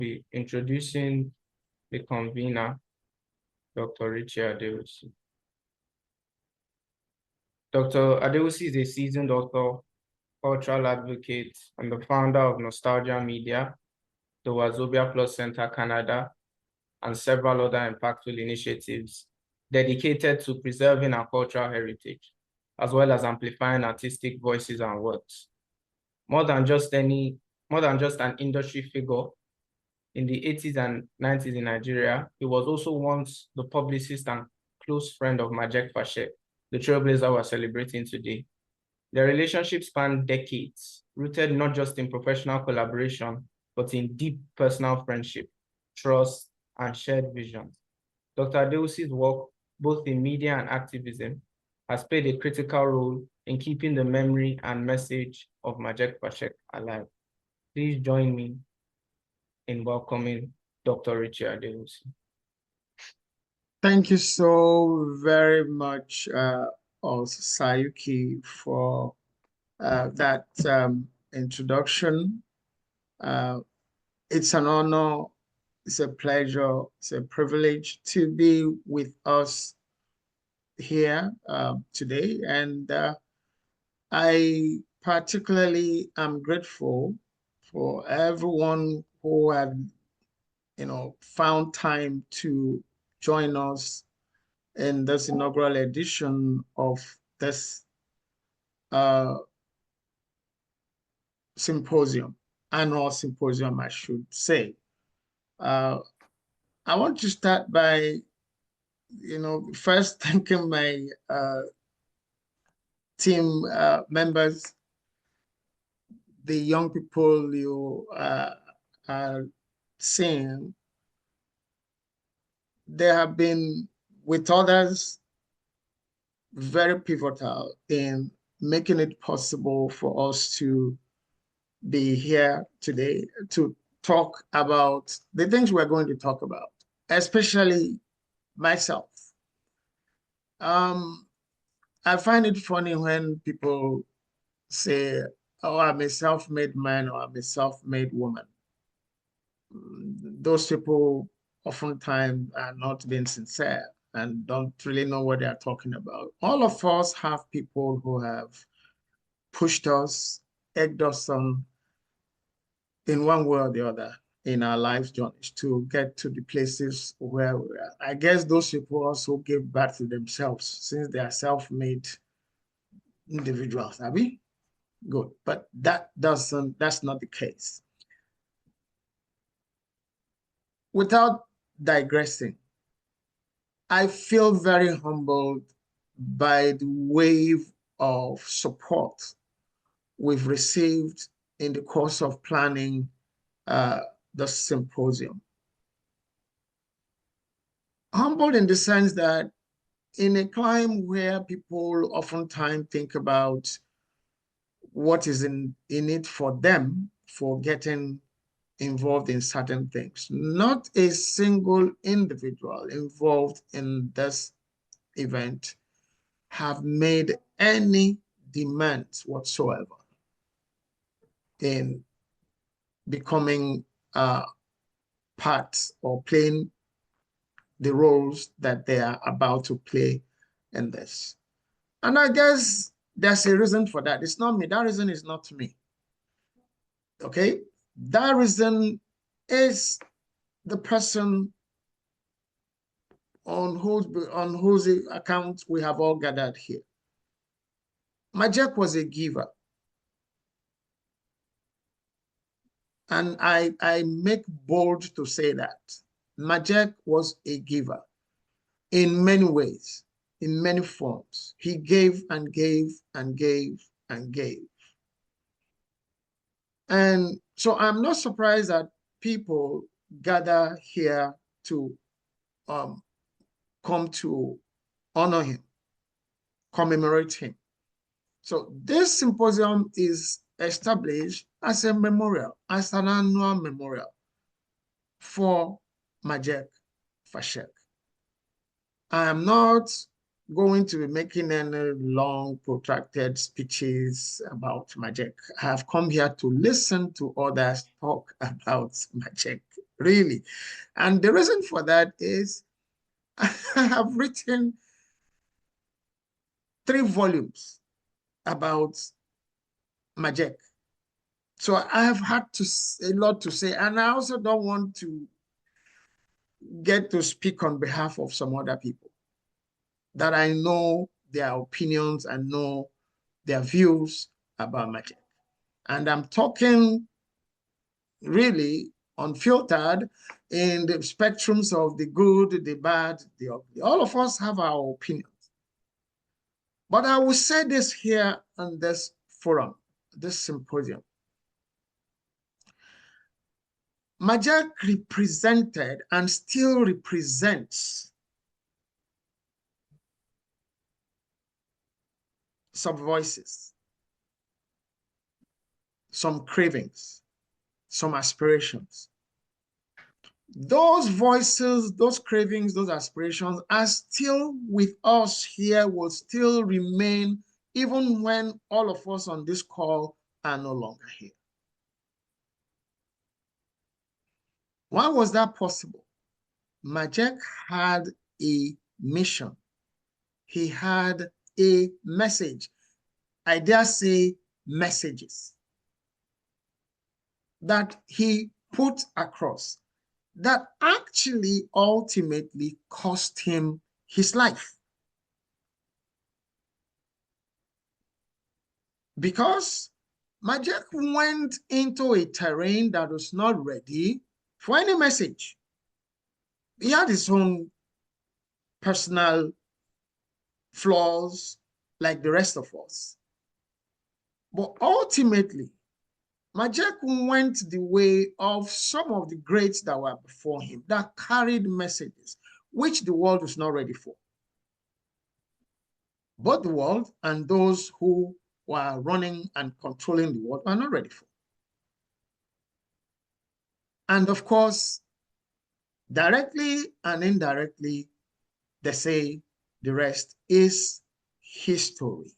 be introducing the convener, Dr. Richie Adewusi. Dr. Adewusi is a seasoned author, cultural advocate, and the founder of Nostalgia Media, the Wazobia Plus Center Canada, and several other impactful initiatives dedicated to preserving our cultural heritage, as well as amplifying artistic voices and works. More than just an industry figure, in the 80s and 90s in Nigeria, he was also once the publicist and close friend of Majek Fashek, the trailblazer we're celebrating today. Their relationship spanned decades, rooted not just in professional collaboration, but in deep personal friendship, trust, and shared vision. Dr. Adewusi's work, both in media and activism, has played a critical role in keeping the memory and message of Majek Fashek alive. Please join me in welcoming Dr. Richie Adewusi. Thank you so very much, also Sayuki, for that introduction. It's an honor, it's a pleasure, it's a privilege to be with us here today. And I particularly am grateful for everyone who have, found time to join us in this inaugural edition of this symposium, annual symposium, I should say. I want to start by, first thanking my team members, the young people you are seeing. They have been, with others, very pivotal in making it possible for us to be here today to talk about the things we're going to talk about, especially myself. I find it funny when people say, oh, I'm a self-made man or I'm a self-made woman. Those people oftentimes are not being sincere and don't really know what they're talking about. All of us have people who have pushed us, egged us on in one way or the other in our life's journeys to get to the places where we are. I guess those people also give back to themselves since they are self-made individuals, have we? Good, but that's not the case. Without digressing, I feel very humbled by the wave of support we've received in the course of planning the symposium. Humbled in the sense that in a climate where people oftentimes think about what is in it for them for getting involved in certain things. Not a single individual involved in this event have made any demands whatsoever in becoming parts or playing the roles that they are about to play in this. And I guess there's a reason for that. It's not me. That reason is not me. Okay? That reason is the person on whose account we have all gathered here. Majek was a giver. And I make bold to say that. Majek was a giver in many ways, in many forms. He gave and gave and gave and gave. And so I'm not surprised that people gather here to come to honor him, commemorate him. So this symposium is established as a memorial, as an annual memorial for Majek Fashek. I am not going to be making any long, protracted speeches about Majek. I have come here to listen to others talk about Majek really. And the reason for that is I have written 3 volumes about Majek. So I have had a lot to say, and I also don't want to get to speak on behalf of some other people that I know their opinions and know their views about Majek. And I'm talking really unfiltered in the spectrums of the good, the bad, the ugly. All of us have our opinions. But I will say this here on this forum, this symposium. Majek represented and still represents some voices, some cravings, some aspirations. Those voices, those cravings, those aspirations are still with us here, will still remain even when all of us on this call are no longer here. Why was that possible? Majek had a mission. He had a message. I dare say messages that he put across that actually ultimately cost him his life. Because Majek went into a terrain that was not ready for any message. He had his own personal flaws like the rest of us. But ultimately, Majek went the way of some of the greats that were before him that carried messages which the world was not ready for. Both the world and those who were running and controlling the world were not ready for. And of course, directly and indirectly, they say the rest is history.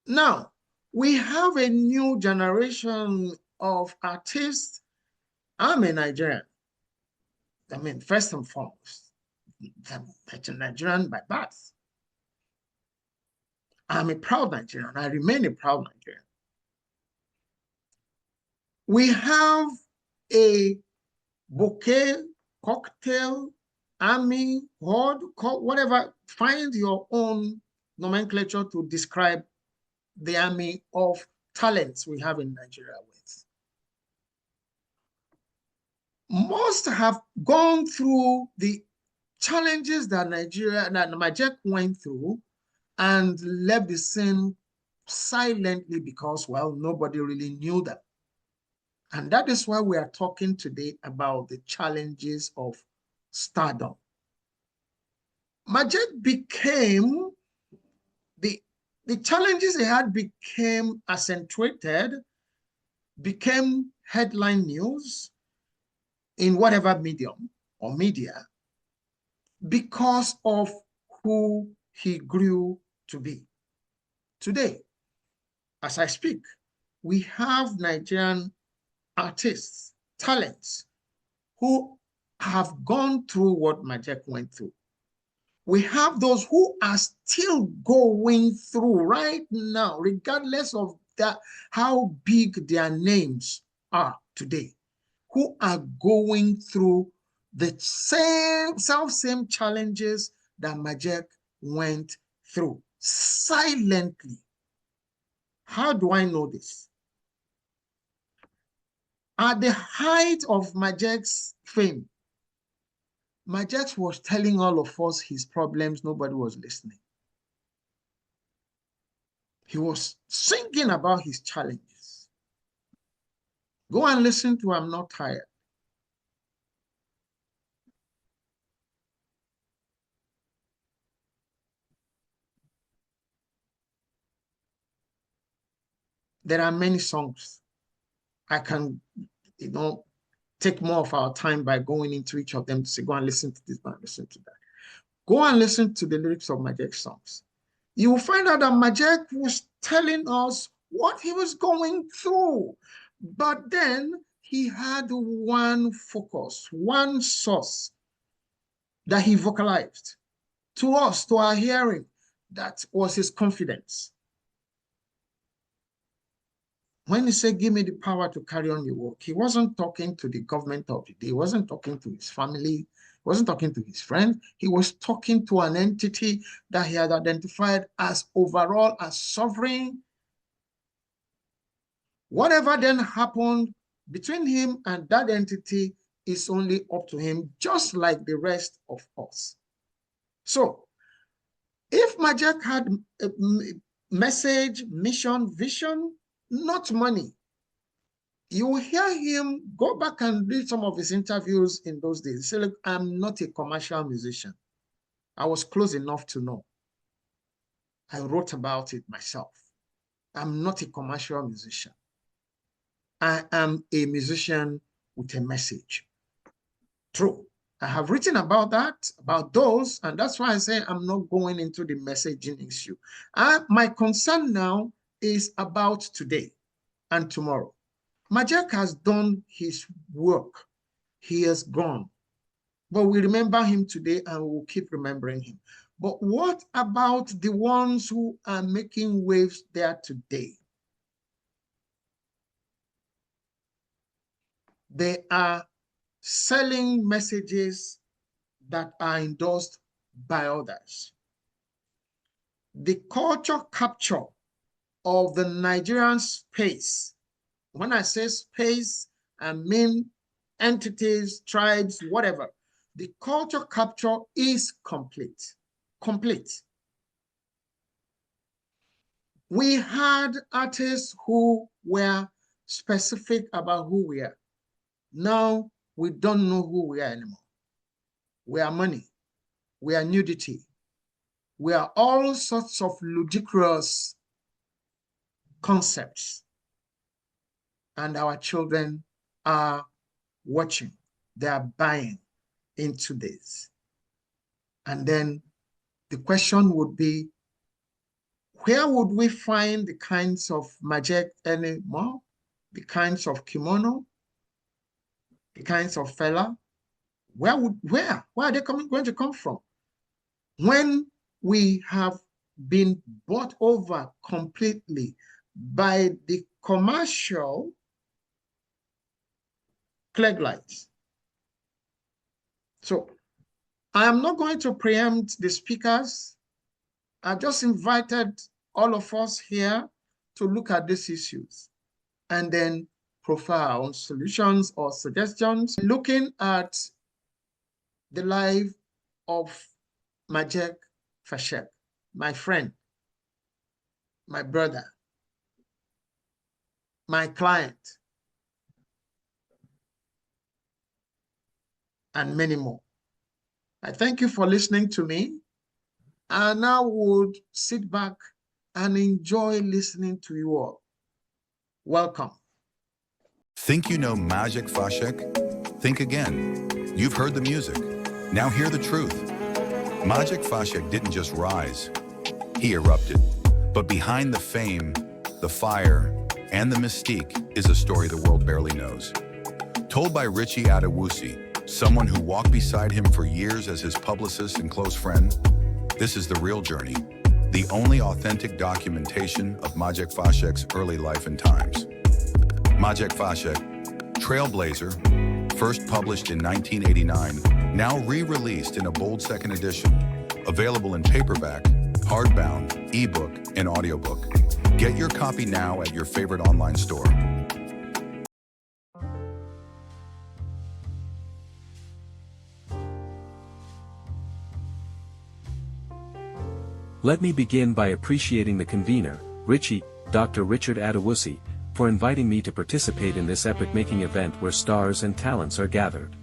Now, we have a new generation of artists. I'm a Nigerian. I mean, first and foremost, I'm a Nigerian by birth. I'm a proud Nigerian. I remain a proud Nigerian. We have a bouquet, cocktail, army, horde, whatever. Find your own nomenclature to describe the army of talents we have in Nigeria with. Most have gone through the challenges that Majek went through and left the scene silently because, well, nobody really knew them. And that is why we are talking today about the challenges of stardom. Majek became, the challenges he had became accentuated, became headline news in whatever medium or media because of who he grew to be. Today, as I speak, we have Nigerian artists, talents, who have gone through what Majek went through. We have those who are still going through right now, regardless of that, how big their names are today, who are going through the same challenges that Majek went through silently. How do I know this? At the height of Majek's fame, Majek was telling all of us his problems, nobody was listening. He was singing about his challenges. Go and listen to I'm Not Tired. There are many songs. I can, take more of our time by going into each of them to say, go and listen to this, go and listen to that. Go and listen to the lyrics of Majek's songs. You will find out that Majek was telling us what he was going through. But then he had one focus, one source that he vocalized to us, to our hearing. That was his confidence. When he said, give me the power to carry on the work, he wasn't talking to the government of the day. He wasn't talking to his family. He wasn't talking to his friends. He was talking to an entity that he had identified as overall, as sovereign. Whatever then happened between him and that entity is only up to him, just like the rest of us. So, if Majek had a message, mission, vision, not money, you will hear him go back and read some of his interviews in those days. He said, look, I'm not a commercial musician. I was close enough to know. I wrote about it myself. I'm not a commercial musician. I am a musician with a message. True. I have written about that, about those, and that's why I say I'm not going into the messaging issue. My concern now is about today and tomorrow. Majek has done his work. He has gone. But we remember him today and we will keep remembering him. But what about the ones who are making waves there today? They are selling messages that are endorsed by others. The culture capture of the Nigerian space, when I say space, I mean entities, tribes, whatever. The culture capture is complete. Complete. We had artists who were specific about who we are. Now we don't know who we are anymore. We are money. We are nudity. We are all sorts of ludicrous concepts. And our children are watching. They are buying into this. And then the question would be, where would we find the kinds of Majek anymore? The kinds of kimono? The kinds of fella? Where are they going to come from? When we have been bought over completely by the commercial clegg lights. So I am not going to preempt the speakers. I just invited all of us here to look at these issues and then profile our own solutions or suggestions. Looking at the life of Majek Fashek, my friend, my brother, my client, and many more. I thank you for listening to me. I now would sit back and enjoy listening to you all. Welcome. Think you know Majek Fashek? Think again. You've heard the music. Now hear the truth. Majek Fashek didn't just rise. He erupted. But behind the fame, the fire, and the mystique is a story the world barely knows. Told by Richie Adewusi, someone who walked beside him for years as his publicist and close friend, this is the real journey, the only authentic documentation of Majek Fashek's early life and times. Majek Fashek, TRAILBLAZER, first published in 1989, now re-released in a bold second edition, available in paperback, hardbound, ebook, and audiobook. Get your copy now at your favorite online store. Let me begin by appreciating the convener, Dr. Richard Adewusi, for inviting me to participate in this epoch-making event where stars and talents are gathered.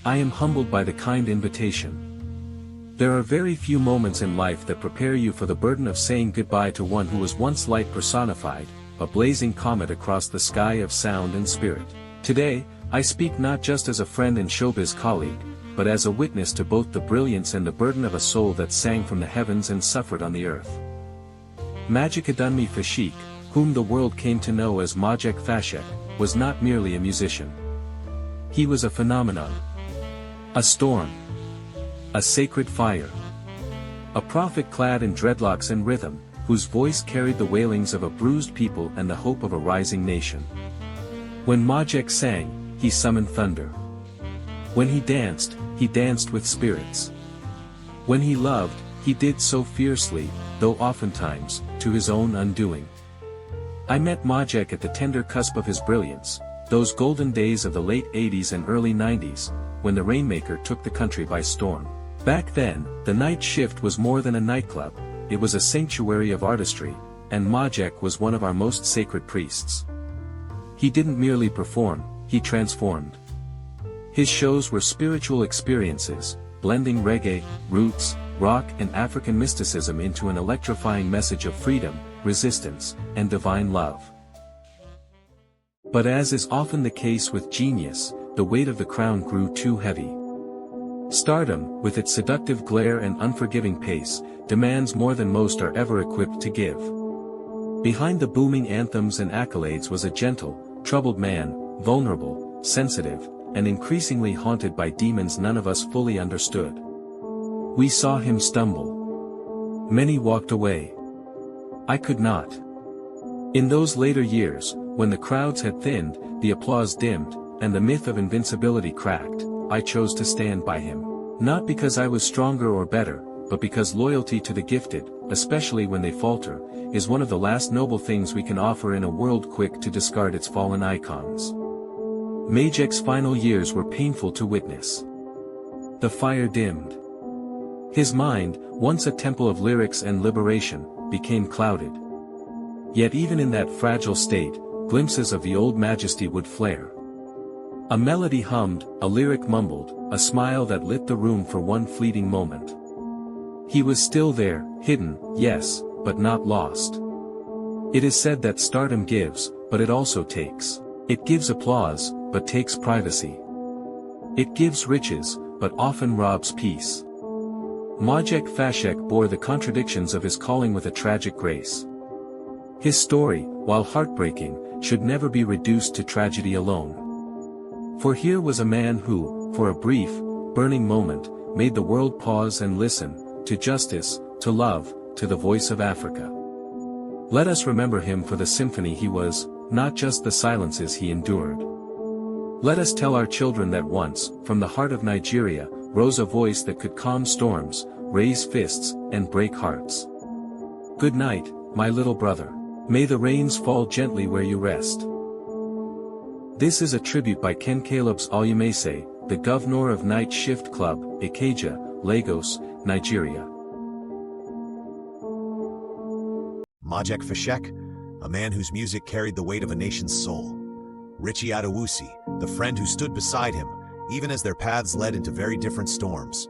I am humbled by the kind invitation. There are very few moments in life that prepare you for the burden of saying goodbye to one who was once light personified, a blazing comet across the sky of sound and spirit. Today, I speak not just as a friend and showbiz colleague, but as a witness to both the brilliance and the burden of a soul that sang from the heavens and suffered on the earth. Majek Fashek, whom the world came to know as Majek Fashek, was not merely a musician. He was a phenomenon. A storm. A sacred fire. A prophet clad in dreadlocks and rhythm, whose voice carried the wailings of a bruised people and the hope of a rising nation. When Majek sang, he summoned thunder. When he danced with spirits. When he loved, he did so fiercely, though oftentimes, to his own undoing. I met Majek at the tender cusp of his brilliance, those golden days of the late 80s and early 90s, when the Rainmaker took the country by storm. Back then, the Nite Shift was more than a nightclub, it was a sanctuary of artistry, and Majek was one of our most sacred priests. He didn't merely perform, he transformed. His shows were spiritual experiences, blending reggae, roots, rock and African mysticism into an electrifying message of freedom, resistance, and divine love. But as is often the case with genius, the weight of the crown grew too heavy. Stardom, with its seductive glare and unforgiving pace, demands more than most are ever equipped to give. Behind the booming anthems and accolades was a gentle, troubled man, vulnerable, sensitive, and increasingly haunted by demons none of us fully understood. We saw him stumble. Many walked away. I could not. In those later years, when the crowds had thinned, the applause dimmed, and the myth of invincibility cracked, I chose to stand by him. Not because I was stronger or better, but because loyalty to the gifted, especially when they falter, is one of the last noble things we can offer in a world quick to discard its fallen icons. Majek's final years were painful to witness. The fire dimmed. His mind, once a temple of lyrics and liberation, became clouded. Yet even in that fragile state, glimpses of the old majesty would flare. A melody hummed, a lyric mumbled, a smile that lit the room for one fleeting moment. He was still there, hidden, yes, but not lost. It is said that stardom gives, but it also takes. It gives applause, but takes privacy. It gives riches, but often robs peace. Majek Fashek bore the contradictions of his calling with a tragic grace. His story, while heartbreaking, should never be reduced to tragedy alone. For here was a man who, for a brief, burning moment, made the world pause and listen, to justice, to love, to the voice of Africa. Let us remember him for the symphony he was, not just the silences he endured. Let us tell our children that once, from the heart of Nigeria, rose a voice that could calm storms, raise fists, and break hearts. Good night, my little brother. May the rains fall gently where you rest. This is a tribute by Ken-Calebs Olumese, the Guv'nor of Nite Shift Club, Ikeja, Lagos, Nigeria. Majek Fashek, a man whose music carried the weight of a nation's soul. Richie Adewusi, the friend who stood beside him, even as their paths led into very different storms.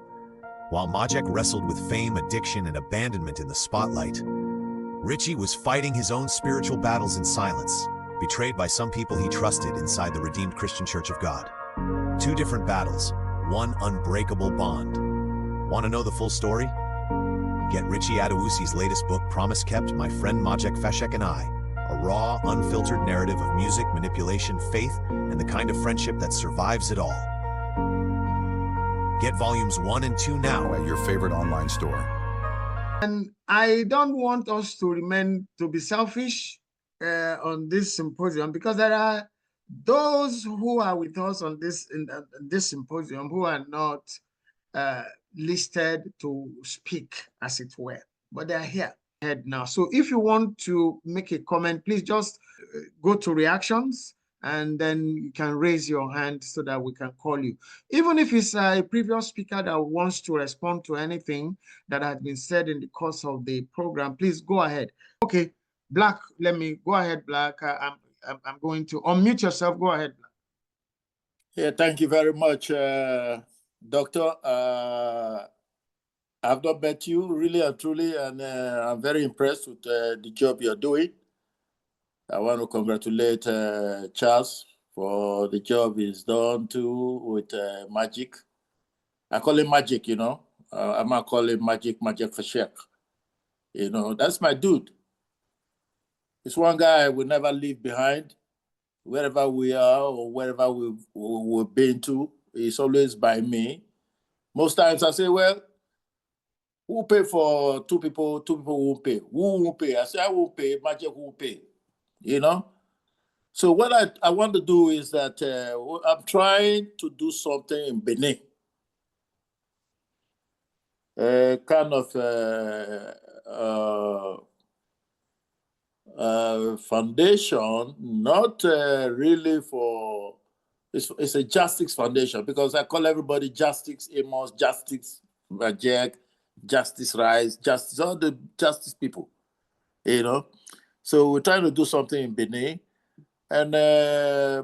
While Majek wrestled with fame, addiction, and abandonment in the spotlight, Richie was fighting his own spiritual battles in silence, betrayed by some people he trusted inside the Redeemed Christian Church of God. Two different battles, one unbreakable bond. Want to know the full story? Get Richie Adewusi's latest book, Promise Kept, My Friend Majek Fashek and I, a raw, unfiltered narrative of music, manipulation, faith, and the kind of friendship that survives it all. Get volumes 1 and 2 now At your favorite online store. And I don't want us to be selfish on this symposium, because there are those who are with us on this symposium who are not listed to speak, as it were, but they are here now. So if you want to make a comment, please just go to reactions, and then you can raise your hand so that we can call you. Even if it's a previous speaker that wants to respond to anything that has been said in the course of the program, please go ahead. Okay, Black, let me go ahead, Black. I'm going to unmute yourself. Go ahead, Black. Yeah, thank you very much, Doctor. I've not met you really and truly, and I'm very impressed with the job you're doing. I want to congratulate Charles for the job he's done too with Majek. I call him Majek, you know. I'm going to call him Majek Fashek. You know, that's my dude. It's one guy I will never leave behind. wherever we are or wherever we've been to, it's always by me. Most times I say, well, who pay for two people? Two people won't pay. Who won't pay? I say, I won't pay. Majek won't pay. You know? So what I want to do is that I'm trying to do something in Benin. Kind of foundation, not really for, it's a justice foundation, because I call everybody Justice Amos, Justice Majek, Justice Rise, Justice, all the justice people, you know. So we're trying to do something in Benin. And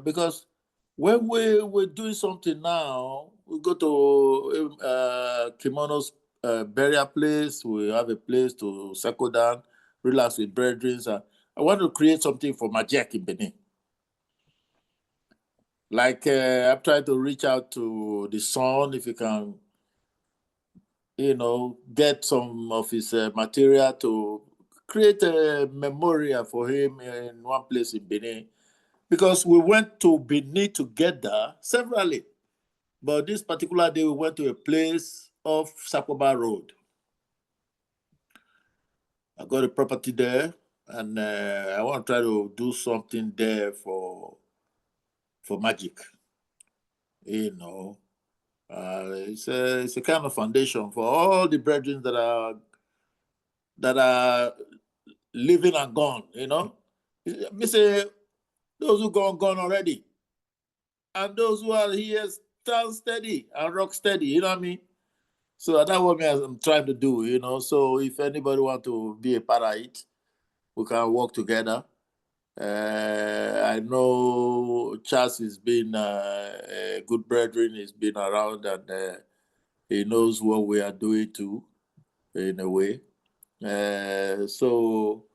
because when we're doing something now, we go to Kimono's burial place, we have a place to settle down, relax with brethren. I want to create something for Majek in Benin. Like I've tried to reach out to the son, if he can, you know, get some of his material to create a memorial for him in one place in Benin. Because we went to Benin together severally. But this particular day, we went to a place off Sakoba Road. I got a property there, and I want to try to do something there for Majek. You know, it's a kind of foundation for all the brethren that are living and gone. You know, me say those who gone already, and those who are here stand steady and rock steady. You know what I mean? So that's what I'm trying to do, you know. So if anybody want to be a part of it, we can work together. I know Charles has been a good brethren. He's been around, and he knows what we are doing too, in a way. So,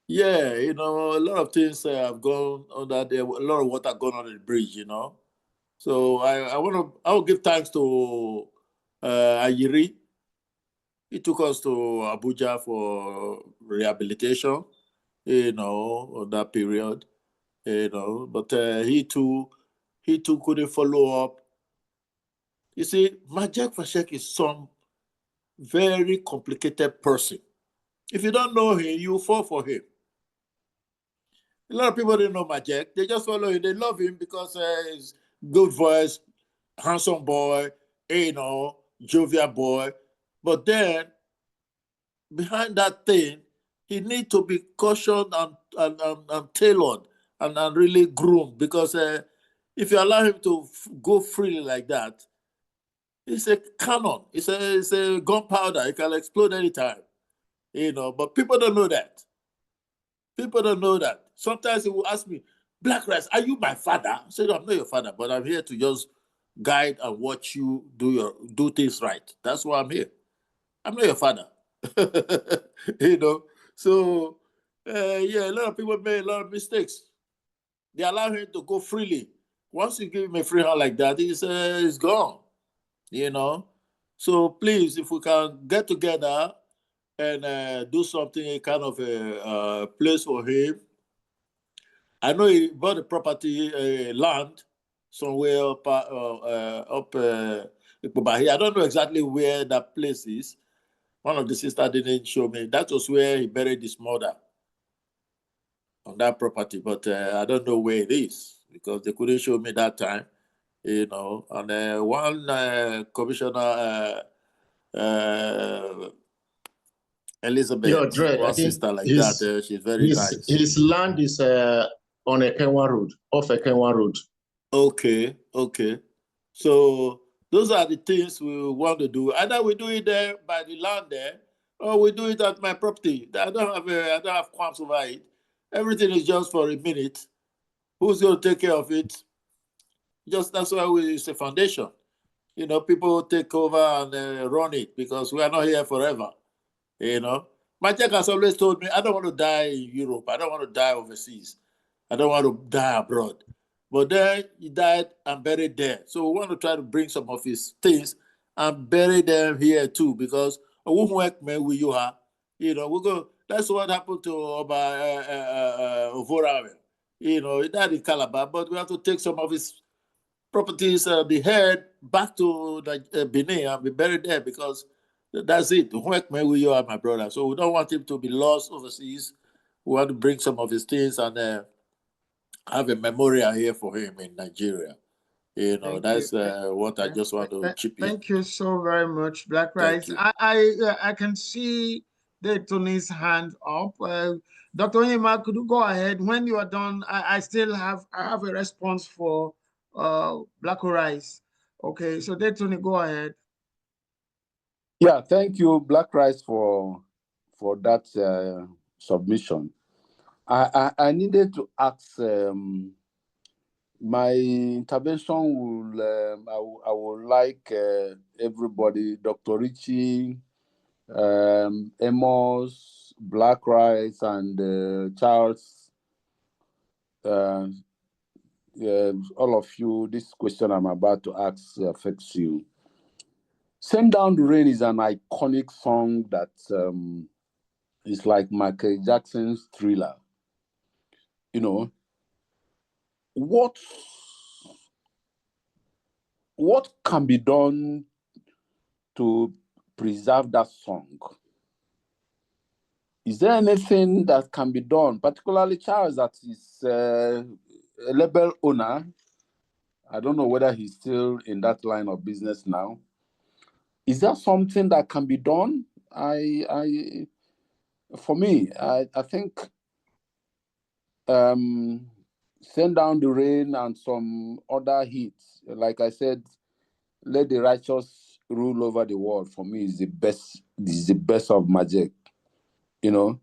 yeah, you know, a lot of things have gone on that. A lot of water gone on the bridge, you know. So I will give thanks to Ayiri. He took us to Abuja for rehabilitation, you know, on that period, you know. But he too couldn't follow up. You see, Majek Fashek is some very complicated person. If you don't know him, you fall for him. A lot of people don't know Majek. They just follow him. They love him because he's good voice, handsome boy, you know, jovial boy. But then, behind that thing, he needs to be cautioned and tailored and really groomed, because if you allow him to go freely like that, it's a cannon. It's a gunpowder. It can explode anytime, you know. But people don't know that. People don't know that. Sometimes he will ask me, Black Rice, are you my father? I said, I'm not your father, but I'm here to just guide and watch you do things right. That's why I'm here. I'm not your father. You know. So yeah, a lot of people made a lot of mistakes. They allow him to go freely. Once you give him a free hand like that, he's gone. You know. So please, if we can get together and do something, a kind of a place for him. I know he bought a property, land somewhere up Ipobahi. I don't know exactly where that place is. One of the sisters didn't show me. That was where he buried his mother, on that property. But I don't know where it is, because they couldn't show me that time, you know. And one commissioner, Elizabeth, Your dread, one I think sister like that, she's very nice. His land is on Ekenwa Road, off Ekenwa Road. Okay. So those are the things we want to do. Either we do it there by the land there, or we do it at my property. I don't have qualms over it. Everything is just for a minute. Who's going to take care of it? Just that's why it's a foundation. You know, people take over and run it, because we are not here forever. You know, Majek has always told me, I don't want to die in Europe. I don't want to die overseas. I don't want to die abroad. But then he died and buried there. So we want to try to bring some of his things and bury them here too, because we work man with you, you know, we go. That's what happened to Ovora. you know, not in Calabar, but we have to take some of his properties, the head, back to Benin and be buried there, because that's it. You are my brother. So we don't want him to be lost overseas. We want to bring some of his things and have a memorial here for him in Nigeria. You know, that's what I just want to chip in. Thank you so very much, Black Rice. I can see Tony's hand up. Dr. Onyema, could you go ahead? When you are done, I have a response for Black Rice. Okay, so Tony, go ahead. Yeah, thank you, Black Rice, for that submission. I needed to ask. My intervention will I would like everybody, Dr. Richie, Amos, Black Rice, and Charles, all of you, this question I'm about to ask affects you. Send Down the Rain is an iconic song that is like Michael Jackson's Thriller. You know, what can be done to preserve that song? Is there anything that can be done, particularly Charles, that is a label owner? I don't know whether he's still in that line of business now. Is there something that can be done? For me, I think Send Down the Rain and some other hits, like I said, Let the Righteous Rule Over the World, for me is the best. This is the best of Majek. You know,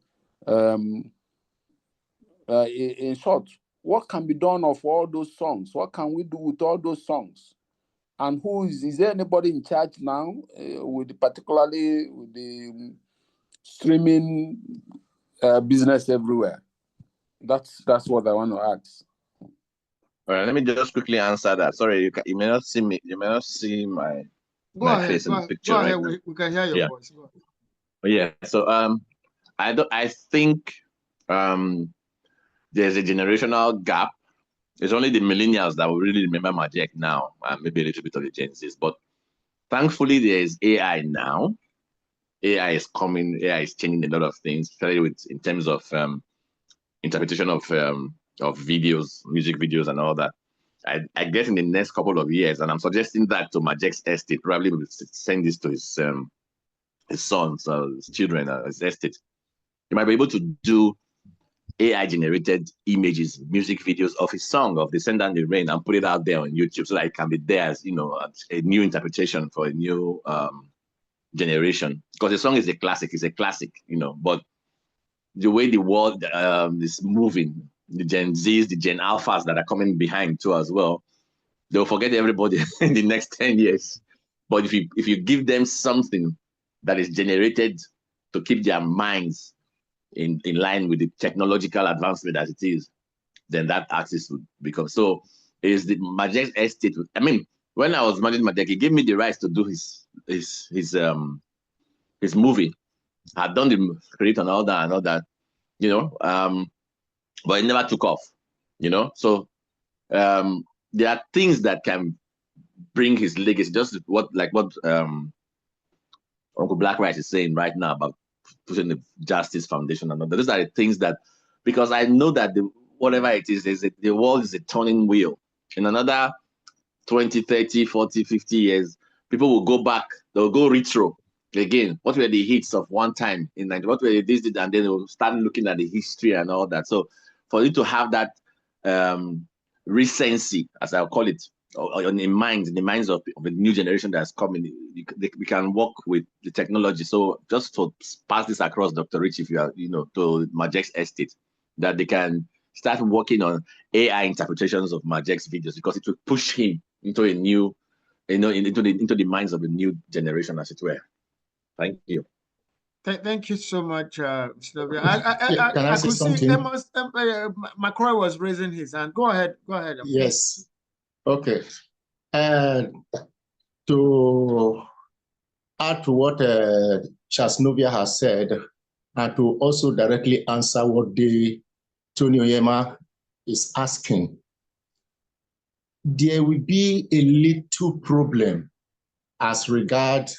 in short, what can be done of all those songs? What can we do with all those songs? And is there anybody in charge now, particularly with the streaming business everywhere? That's what I want to ask. All right, let me just quickly answer that. Sorry, you may not see me. You may not see my face in the picture. Go ahead. We can hear your voice. Go ahead. Yeah. So I think there's a generational gap. It's only the millennials that will really remember Majek now, and maybe a little bit of the Gen Zs. But thankfully, there is AI now. AI is coming. AI is changing a lot of things, especially in terms of interpretation of videos, music videos, and all that. I guess in the next couple of years, and I'm suggesting that to Majek's estate, probably will send this to his sons, his children, his estate. You might be able to do AI-generated images, music videos of his song, of the Send Down the Rain, and put it out there on YouTube so that it can be there as, a new interpretation for a new generation. Because the song is a classic, but the way the world is moving, the Gen Zs, the Gen Alphas that are coming behind too as well, they'll forget everybody in the next 10 years. But if you give them something that is generated to keep their minds in line with the technological advancement as it is, then that access would become. So is the Majek's estate. I mean, when I was managing Majek, he gave me the rights to do his movie. I had done the credit and all that, but it never took off, So there are things that can bring his legacy, just what Uncle Black Rice is saying right now about putting the Justice Foundation and all that. Those are the things that, because I know that whatever it is, the world is a turning wheel. In another 20, 30, 40, 50 years, people will go back, they'll go retro again. What were the hits of one time in 90? What were this, and then they'll start looking at the history and all that. So for you to have that recency, as I'll call it, in the minds of the new generation that's coming, we can work with the technology. So just to pass this across, Dr. Rich, if you are, to Majek's estate, that they can start working on AI interpretations of Majek's videos, because it will push him into a new, into the minds of the new generation, as it were. Thank you. Thank you so much, Mr. Can I say something? McCroy was raising his hand. Go ahead. Yes. Okay. To add to what Chasnovia has said, and to also directly answer what Tony Onyema is asking, there will be a little problem as regard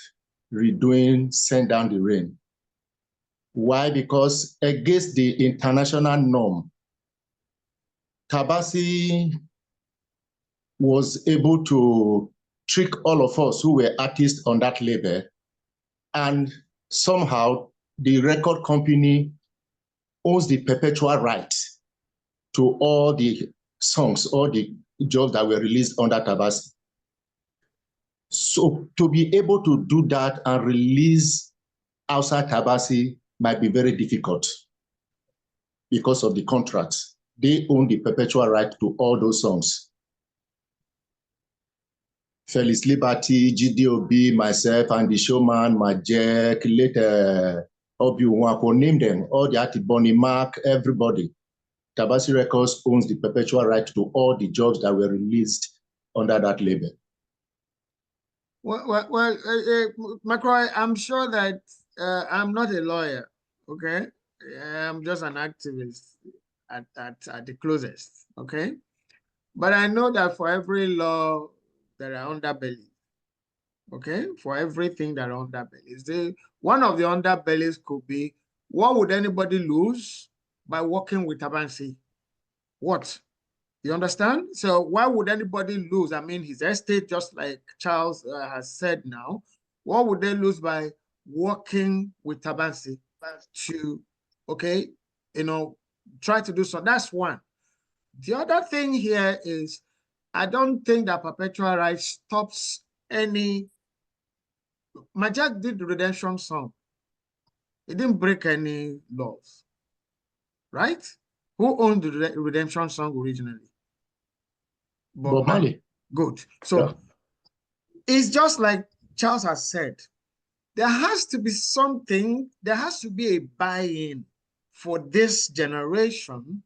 redoing Send Down the Rain. Why? Because against the international norm, Tabasi was able to trick all of us who were artists on that label, and somehow the record company owns the perpetual right to all the songs, all the jobs that were released under Tabasi. So to be able to do that and release outside Tabasi might be very difficult because of the contracts. They own the perpetual right to all those songs. Felice Liberty, GDOB, myself, and the showman, Majek, later Obi-Wanko, name them, all the artists, Bonnie Mark, everybody. Tabasi Records owns the perpetual right to all the jobs that were released under that label. McCroy, I'm sure that I'm not a lawyer, okay? I'm just an activist at the closest, okay? But I know that for every law, there are underbellies, okay? For everything, there are underbellies. One of the underbellies could be, what would anybody lose by working with Tabansi? What? You understand? So why would anybody lose? I mean, his estate, just like Charles has said now, what would they lose by working with Tabansi to, okay, you know, try to do so? That's one. The other thing here is, I don't think that perpetual right stops any. Majek did the redemption song. It didn't break any laws, right? Who owned the redemption song originally? Bob Marley. Good. So yeah. It's just like Charles has said, there has to be something, there has to be a buy-in for this generation,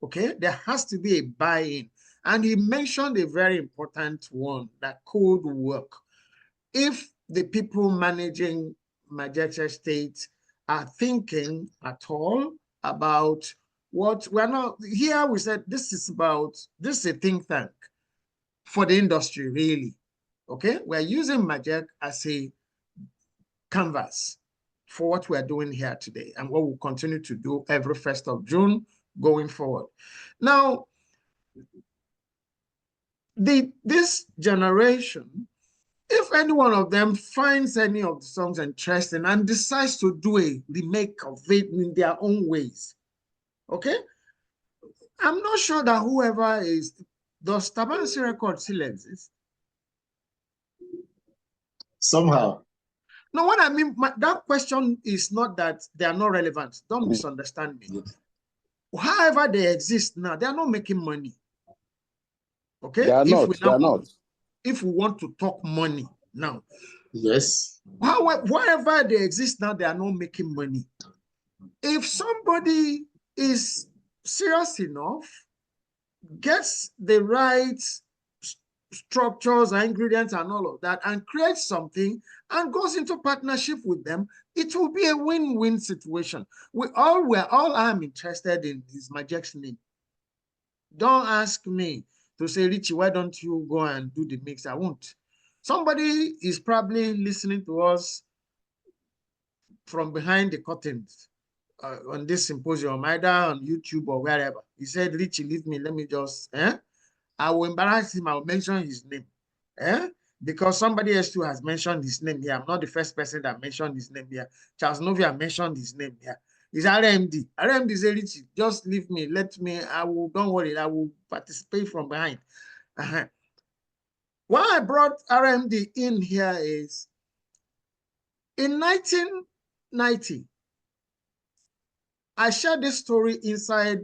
okay? There has to be a buy-in. And he mentioned a very important one that could work. If the people managing Majek's estate are thinking at all about what we're not, here we said this is a think tank for the industry, really, okay? We're using Majek as a canvas for what we're doing here today and what we'll continue to do every 1st of June going forward. Now, this generation, if any one of them finds any of the songs interesting and decides to do a remake of it in their own ways, okay? I'm not sure that whoever is, does Tabansi Records still exist? Somehow. No, what I mean, that question is not that they are not relevant. Don't misunderstand me. However they exist now, they are not making money. Okay? They are not. If we want to talk money now. Yes. Wherever they exist now, they are not making money. If somebody is serious enough, gets the right structures and ingredients and all of that, and creates something and goes into partnership with them, it will be a win-win situation. All I'm interested in is Majek's name. Don't ask me to say, Richie, why don't you go and do the mix? I won't. Somebody is probably listening to us from behind the curtains on this symposium, either on YouTube or wherever. He said, Richie, leave me. Let me just, I will embarrass him. I will mention his name. Because somebody else too has mentioned his name here. I'm not the first person that mentioned his name here. Charles Novia mentioned his name here. It's RMD. RMD said, Richie, just leave me. Let me, don't worry, I will participate from behind. Why I brought RMD in here is, in 1990, I shared this story inside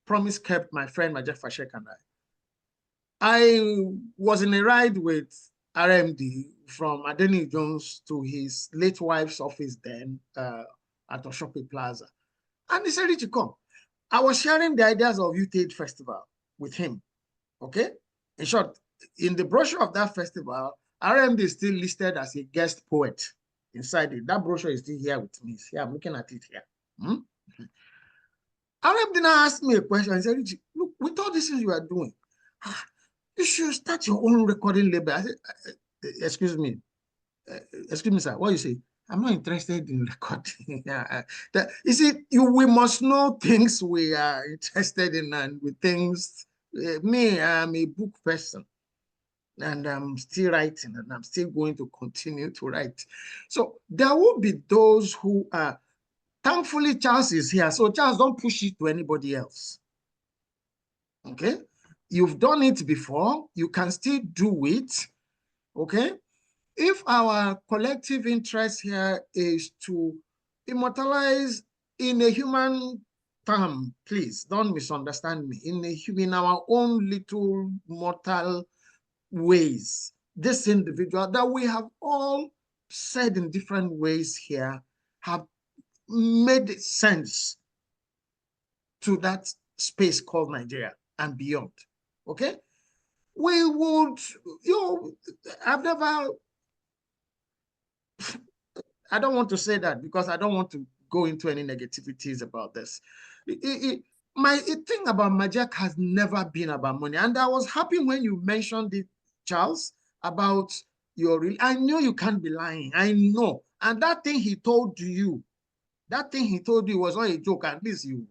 Promise Kept, my friend Majek Fashek and I was in a ride with RMD from Adeni Jones to his late wife's office then at Oshope Plaza. And he said, Richie, come. I was sharing the ideas of Youth Festival with him, okay? In short, in the brochure of that festival, RMD is still listed as a guest poet inside it. That brochure is still here with me. See, I'm looking at it here. Arab didn't ask me a question. He said, Richie, look, with all these things you are doing, you should start your own recording label. I said, excuse me, sir, what you say? I'm not interested in recording. You see, we must know things we are interested in and with things. Me, I'm a book person and I'm still writing and I'm still going to continue to write. So there will be those who are, thankfully Charles is here. So Charles, don't push it to anybody else. Okay? You've done it before. You can still do it. Okay? If our collective interest here is to immortalize in a human term, please don't misunderstand me, in our own little mortal ways, this individual that we have all said in different ways here have made sense to that space called Nigeria and beyond. Okay? We would, I've never, I don't want to say that because I don't want to go into any negativities about this. My thing about Majek has never been about money. And I was happy when you mentioned it, Charles, about your, I knew you can't be lying. I know. And that thing he told you, was not a joke. At least you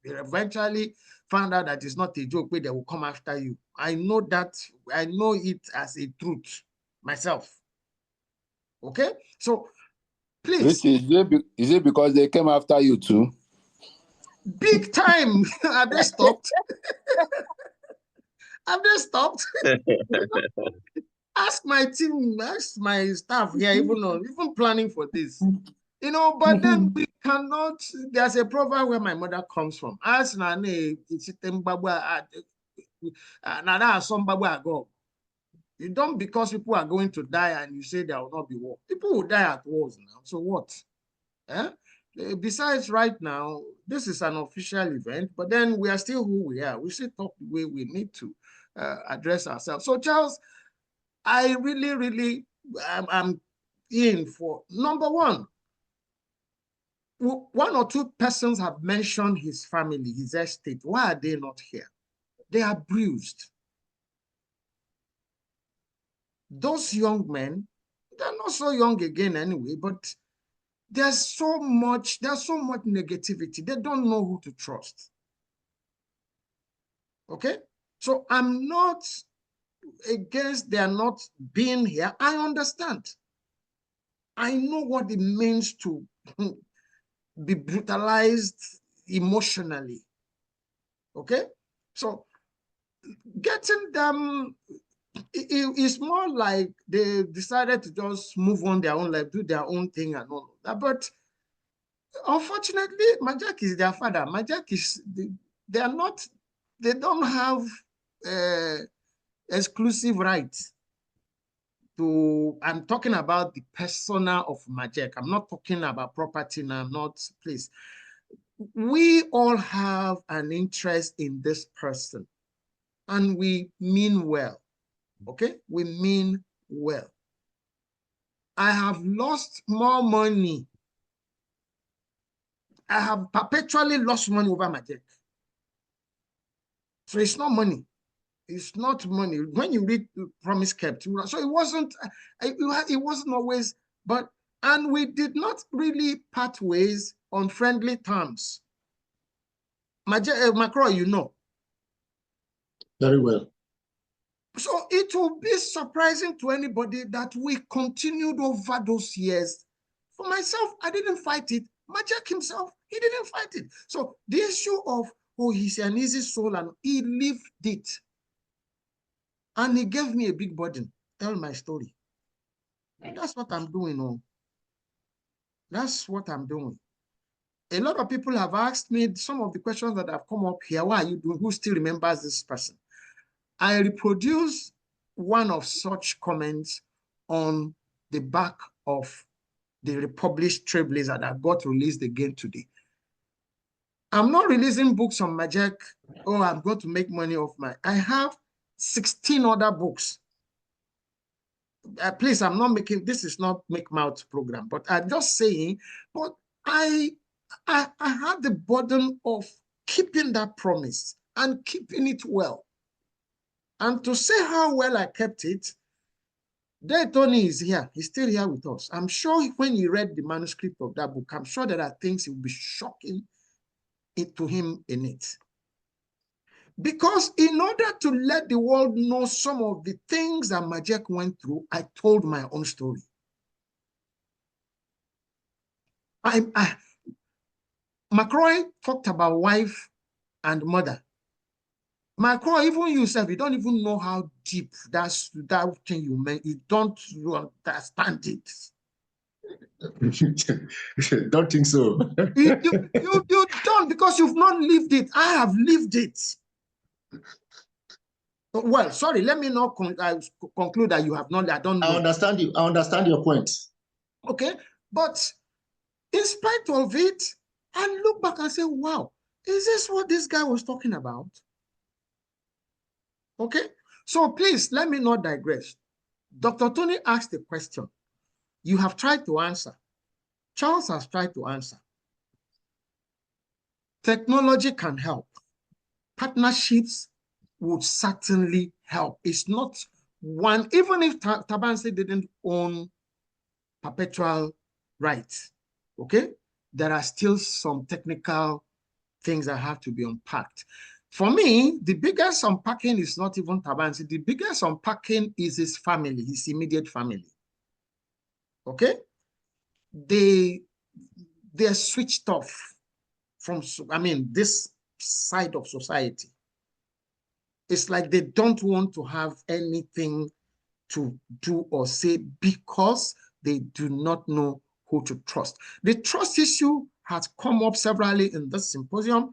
eventually found out that it's not a joke, but they will come after you. I know that. I know it as a truth myself. Okay? So, please. Richie, is it because they came after you too? Big time. Have they stopped? Have they stopped? Ask my team, ask my staff here, even planning for this. But then we cannot, there's a proverb where my mother comes from. Ask Nane, you don't, because people are going to die and you say there will not be war. People will die at wars now. So what? Besides, right now, this is an official event, but then we are still who we are. We still talk the way we need to address ourselves. So, Charles, I really, I'm in for number one. One or two persons have mentioned his family, his estate. Why are they not here? They are bruised. Those young men, they're not so young again anyway, but there's so much negativity. They don't know who to trust. Okay? So I'm not against their not being here. I understand. I know what it means to be brutalized emotionally. Okay? So getting them, it's more like they decided to just move on their own life, do their own thing and all that. But unfortunately, Majek is their father. Majek is, they don't have exclusive rights to, I'm talking about the persona of Majek. I'm not talking about property now, not please. We all have an interest in this person and we mean well, okay? We mean well. I have lost more money. I have perpetually lost money over Majek. So it's not money. It's not money. When you read Promise Kept, so it wasn't always, but, and we did not really part ways on friendly terms. Macron, you know. Very well. So it will be surprising to anybody that we continued over those years. For myself, I didn't fight it. Majek himself, he didn't fight it. So the issue of, oh, he's an easy soul and he lived it. And he gave me a big burden. Tell my story. And that's what I'm doing. Oh. That's what I'm doing. A lot of people have asked me some of the questions that have come up here. Why are you doing? Who still remembers this person? I reproduce one of such comments on the back of the republished TRAILBLAZER that got released again today. I'm not releasing books on Majek. Oh, I'm going to make money off my. I have 16 other books. Please, I'm not making, this is not make mouth program, but I'm just saying, but I had the burden of keeping that promise and keeping it well. And to say how well I kept it, there Tony is here. He's still here with us. I'm sure when he read the manuscript of that book, I'm sure there are things he will be shocking to him in it. Because in order to let the world know some of the things that Majek went through, I told my own story. McCroy talked about wife and mother. McCroy, even yourself, you don't even know how deep that thing you meant. You don't understand it. Don't think so. you don't, because you've not lived it. I have lived it. Well, sorry, let me not conclude that you have not. I don't know. I understand you. I understand your point. Okay, but in spite of it, I look back and say, wow, is this what this guy was talking about? Okay, so please let me not digress. Dr. Tony asked a question. You have tried to answer. Charles has tried to answer. Technology can help. Partnerships would certainly help. It's not one, even if Tabansi didn't own perpetual rights, okay? There are still some technical things that have to be unpacked. For me, the biggest unpacking is not even Tabansi. The biggest unpacking is his family, his immediate family, okay? They're switched off from, this side of society. It's like they don't want to have anything to do or say because they do not know who to trust. The trust issue has come up severally in this symposium.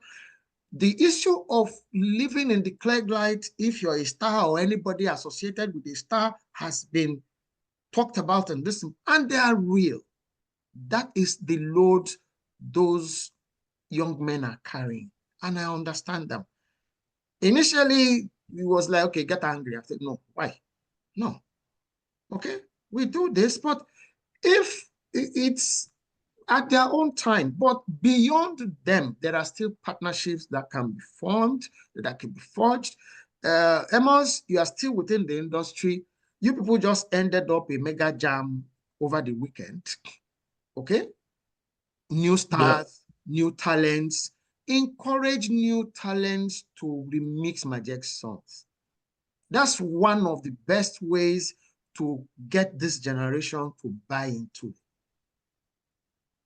The issue of living in the clear light, if you're a star or anybody associated with a star, has been talked about in this, and they are real. That is the load those young men are carrying, and I understand them. Initially, it was like, okay, get angry. I said, no, why? No. Okay, we do this, but if it's at their own time, but beyond them, there are still partnerships that can be formed, that can be forged. Amos, you are still within the industry. You people just ended up a mega jam over the weekend. Okay? New stars, new talents. Encourage new talents to remix Majek's songs. That's one of the best ways to get this generation to buy into it.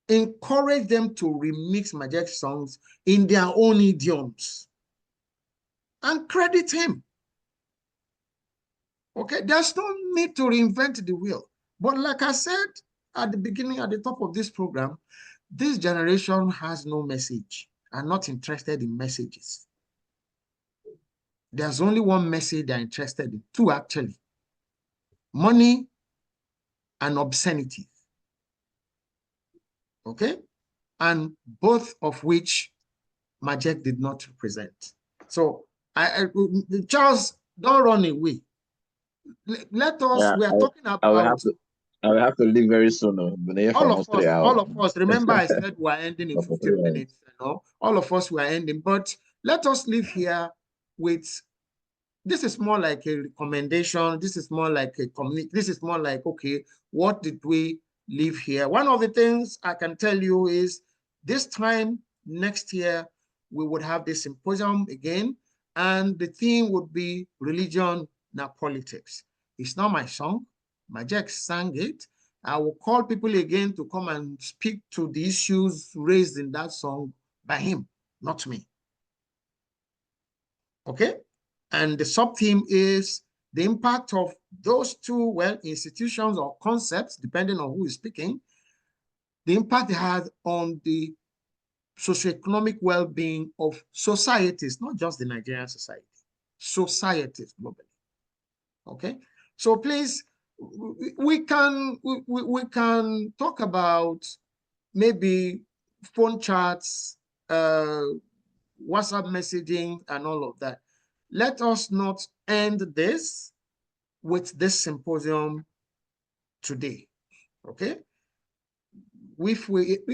Encourage them to remix Majek's songs in their own idioms and credit him. Okay, there's no need to reinvent the wheel. But like I said at the beginning, at the top of this program, this generation has no message and not interested in messages. There's only one message they're interested in, two actually: money and obscenity. Okay? And both of which Majek did not represent. So, Charles, don't run away. Let us, we are talking about... I will have to leave very soon. All of us, remember I said we're ending in 15 minutes. All of us were ending, but let us leave here with, this is more like a recommendation. This is more like a community. This is more like, okay, what did we leave here? One of the things I can tell you is this time next year, we would have this symposium again, and the theme would be religion, not politics. It's not my song. Majek sang it. I will call people again to come and speak to the issues raised in that song by him, not me. Okay? And the sub-theme is the impact of those two, well, institutions or concepts, depending on who is speaking, the impact it has on the socioeconomic well-being of societies, not just the Nigerian society, societies globally. Okay? So please, we can talk about maybe phone chats, WhatsApp messaging, and all of that. Let us not end this with this symposium today. Okay? If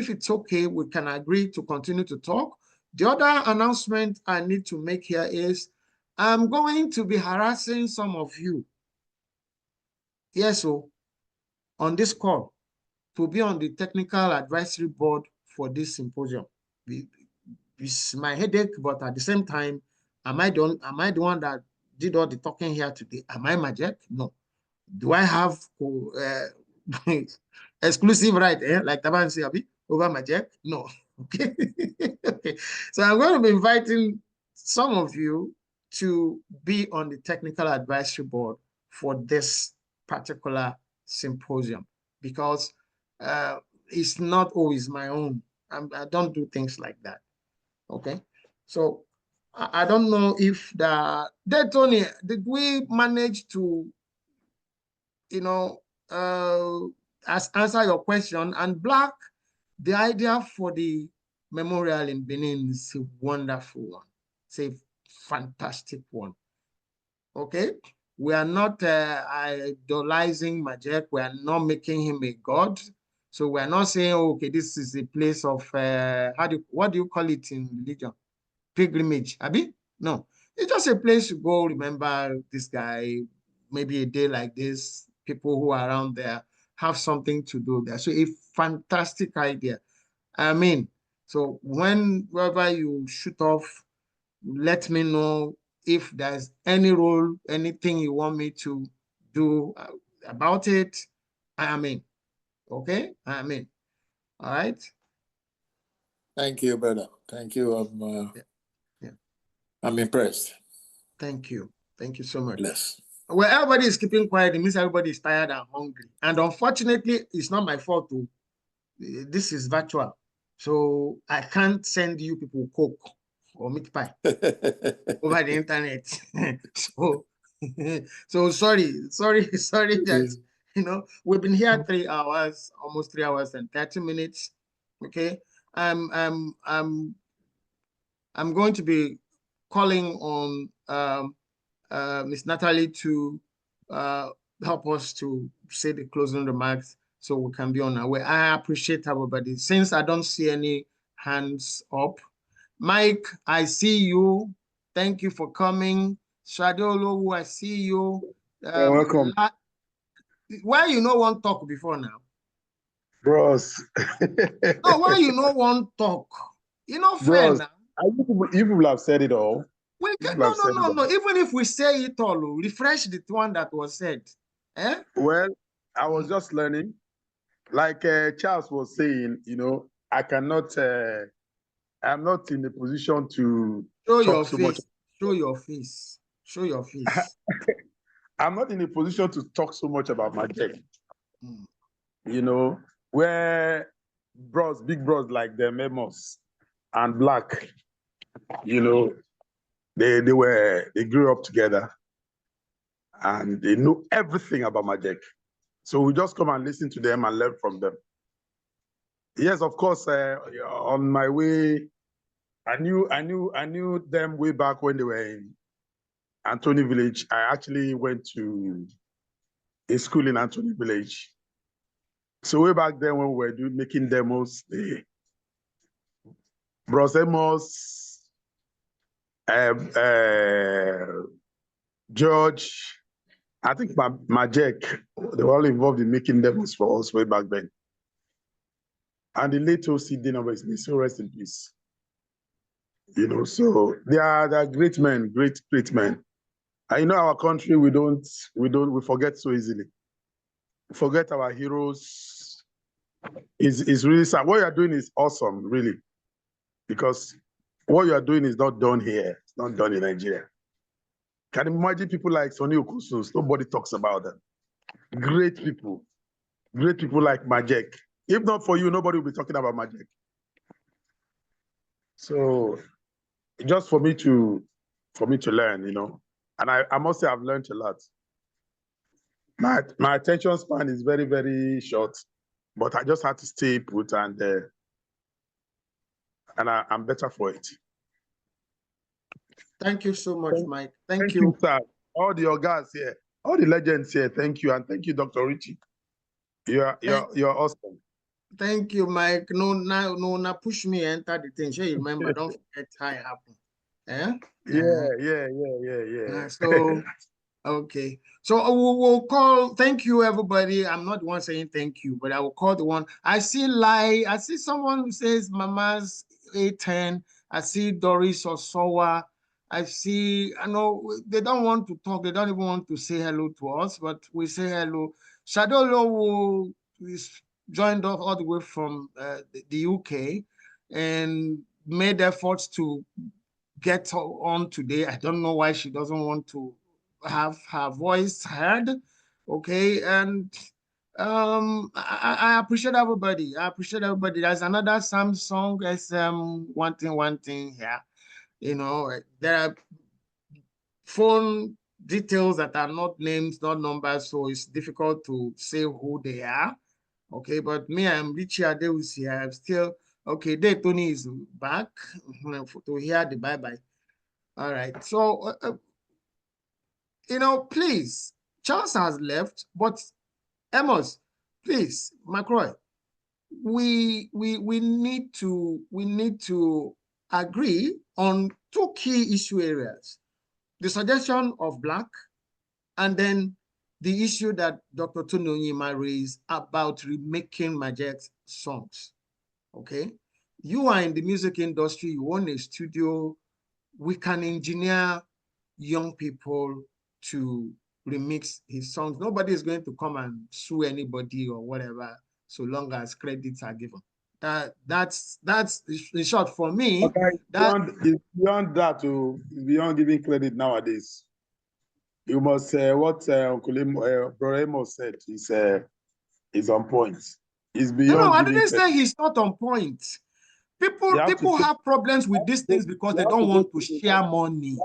it's okay, we can agree to continue to talk. The other announcement I need to make here is I'm going to be harassing some of you. Yes, so on this call to be on the technical advisory board for this symposium. It's my headache, but at the same time, am I the one that did all the talking here today? Am I Majek? No. Do I have exclusive right, like Taban say, over Majek? No. Okay. Okay. So I'm going to be inviting some of you to be on the technical advisory board for this particular symposium, because it's not always my own. I don't do things like that. Okay. So I don't know if Tony, did we manage to, answer your question? And Black, the idea for the memorial in Benin is a wonderful one. It's a fantastic one. Okay. We are not idolizing Majek. We are not making him a god. So we are not saying, okay, this is a place of, what do you call it in religion? Pilgrimage, Abi? No, it's just a place to go remember this guy, maybe a day like this, people who are around there have something to do there. So a fantastic idea. I mean, so whenever you shoot off, let me know if there's any role, anything you want me to do about it. I mean, okay? I mean, all right? Thank you, brother. Thank you. I'm impressed. Thank you. Thank you so much. Bless. Well, everybody is keeping quiet. It means everybody is tired and hungry. And unfortunately, it's not my fault too. This is virtual. So I can't send you people Coke or meat pie over the internet. so sorry that, we've been here 3 hours, almost 3 hours and 30 minutes. Okay. I'm going to be calling on Miss Natalie to help us to say the closing remarks so we can be on our way. I appreciate everybody. Since I don't see any hands up, Mike, I see you. Thank you for coming. Shadolo, I see you. You're welcome. Why you no one talk before now? Bros. No, why you no one talk? You know, fair Bros, now. You people have said it all. We can, no. Even if we say it all, refresh the one that was said. Eh? Well, I was just learning. Like Charles was saying, I cannot, I'm not in a position to show talk your so face. much. Show your face. Show your face. I'm not in a position to talk so much about Majek. Mm. Where big bros like them, Amos and Black, they grew up together and they know everything about Majek. So we just come and listen to them and learn from them. Yes, of course, on my way, I knew them way back when they were in Anthony Village. I actually went to a school in Anthony Village. So way back then when we were making demos, Bros Amos, George, I think Majek, they were all involved in making demos for us way back then. And the late OCD number is me, so rest in peace. So they are great men, great men. And our country, we forget so easily. We forget our heroes. It's really sad. What you are doing is awesome, really. Because what you are doing is not done here. It's not done in Nigeria. Can you imagine people like Sonny Okusus? Nobody talks about them. Great people like Majek. If not for you, nobody will be talking about Majek. So just for me to learn, and I must say I've learned a lot. My attention span is very, very short, but I just had to stay put and I'm better for it. Thank you so much, Mike. Thank you, sir. All the guys here, all the legends here. Thank you, and thank you, Dr. Richie. You're awesome. Thank you, Mike. No, push me, enter the thing. Sure, you remember, don't forget how it happened. Yeah. So, okay. So we'll call, thank you, everybody. I'm not the one saying thank you, but I will call the one. I see I see someone who says Mama's A10. I see Doris Osowa. I know they don't want to talk. They don't even want to say hello to us, but we say hello. Shadolo is joined us all the way from the UK and made efforts to get on today. I don't know why she doesn't want to have her voice heard. Okay, and I appreciate everybody. I appreciate everybody. There's another Samsung SM one thing here. You know, there are phone details that are not names, not numbers, so it's difficult to say who they are. Okay, but me, I'm Richie Adewusi. I'm still okay. There, Tony is back to hear the bye-bye. All right. So, please, Charles has left, but Amos, please, McCroy, we need to agree on two key issue areas: the suggestion of Black, and then the issue that Dr. Tony Onyema raised about remaking Majek's songs. Okay, you are in the music industry. You own a studio. We can engineer young people to remix his songs. Nobody is going to come and sue anybody or whatever, so long as credits are given. That's in short for me. Okay, beyond that, beyond giving credit nowadays, you must say what Uncle Amos said is on point. It's beyond. No, I didn't say he's not on point. People have problems with these things because they don't want to share money.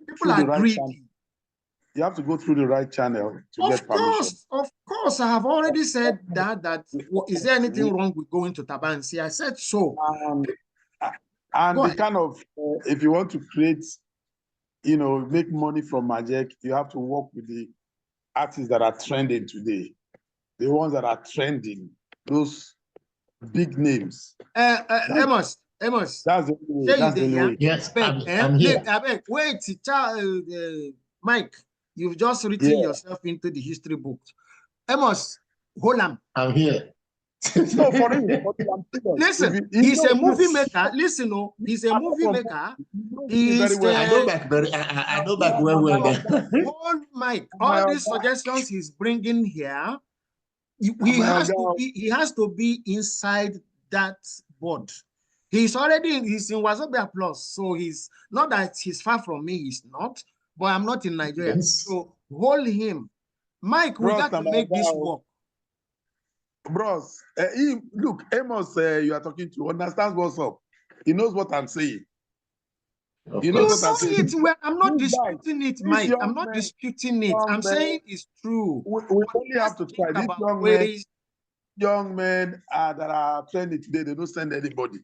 People are greedy. You have to go through the right channel to get permission. Of course, I have already said that. Is there anything wrong with going to Tabansi? I said so. And the kind of, if you want to create, make money from Majek, you have to work with the artists that are trending today. The ones that are trending, those big names. Amos. That's the way. That's the way. Yes, I'm here. Wait, Mike, you've just written yourself into the history books. Amos, hold on. I'm here. No, for him. Listen, he's a movie maker. Listen, he's a movie maker. I know back very well. Hold Mike. All these suggestions he's bringing here, he has to be inside that board. He's in Wazobia Plus, so he's not that he's far from me. He's not, but I'm not in Nigeria. Yes. So hold him, Mike. We got to make this work. Bros, look, Amos, you are talking to understands what's up. He knows what I'm saying. You know what I'm saying? I'm not disputing it, Mike. I'm not disputing it. I'm saying it's true. We only have to try. These young men that are trending today, they don't send anybody.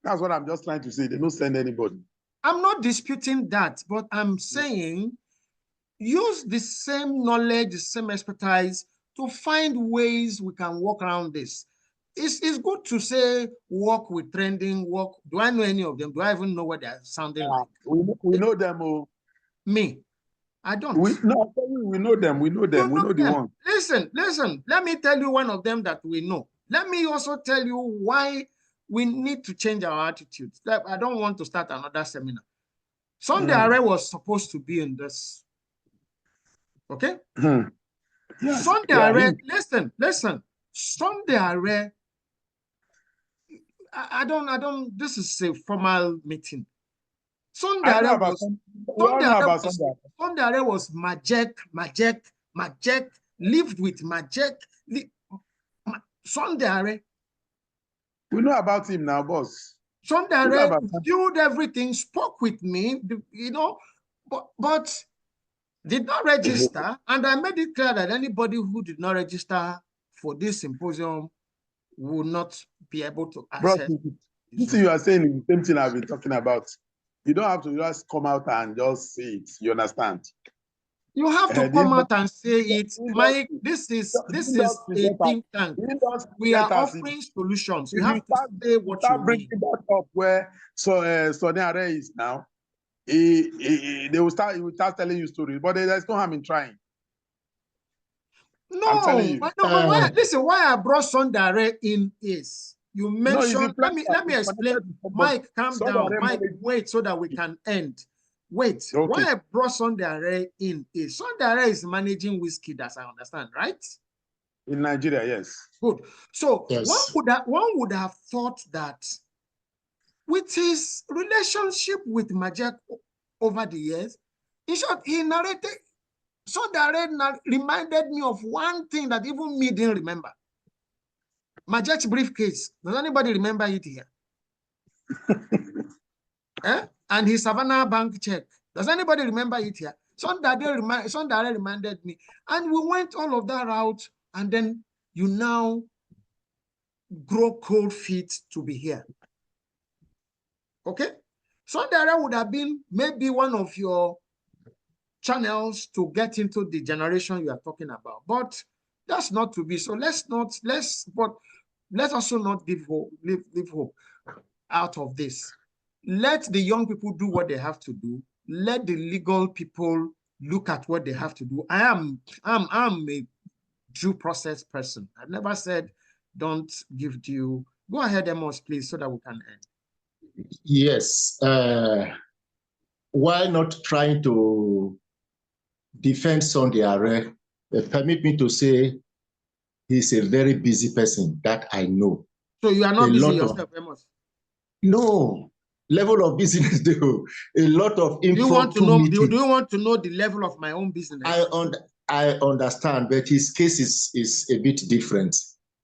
That's what I'm just trying to say. They don't send anybody. I'm not disputing that, but I'm saying use the same knowledge, the same expertise to find ways we can work around this. It's good to say work with trending, work. Do I know any of them? Do I even know what they're sounding like? We know them all. Me, I don't. We know them. We know them. We know the one. Listen. Let me tell you one of them that we know. Let me also tell you why we need to change our attitudes. I don't want to start another seminar. Sunday Are was supposed to be in this. Okay? Yes. Sunday Are, listen. Sunday Are, I don't, this is a formal meeting. Sunday Are was Majek, lived with Majek. Sunday Are. We know about him now, boss. Sunday Are viewed everything, spoke with me, but did not register. And I made it clear that anybody who did not register for this symposium will not be able to access. This thing you are saying is the same thing I've been talking about. You don't have to just come out and just say it. You understand? You have to come out and say it, Mike. This is a think tank. We are offering solutions. You have to say what you mean. Bringing that up where Sonny Are is now. He will start telling you stories, but there's no harm in trying. No, I'm telling you. But listen, why I brought Sondare in is you mentioned. Let me explain. Mike, calm down. Mike, wait so that we can end. Wait, okay. Why I brought Sondare in is Sondare is managing whiskey, as I understand, right? In Nigeria, yes. Good. So yes. one would have thought that with his relationship with Majek over the years, in short, he narrated. Sondare reminded me of one thing that even me didn't remember. Majek's briefcase. Does anybody remember it here? And his Savannah bank check. Does anybody remember it here? Sondare reminded me. And we went all of that route, and then you now grow cold feet to be here. Okay? Sondare would have been maybe one of your channels to get into the generation you are talking about. But that's not to be. So let's also not give hope out of this. Let the young people do what they have to do. Let the legal people look at what they have to do. I'm a due process person. I've never said don't give due. Go ahead, Amos, please, so that we can end. Yes. Why not trying to defend Sondare? Permit me to say he's a very busy person that I know. So you are not busy yourself, Amos? No. Level of business, though. A lot of do you want to know the level of my own business? I understand, but his case is a bit different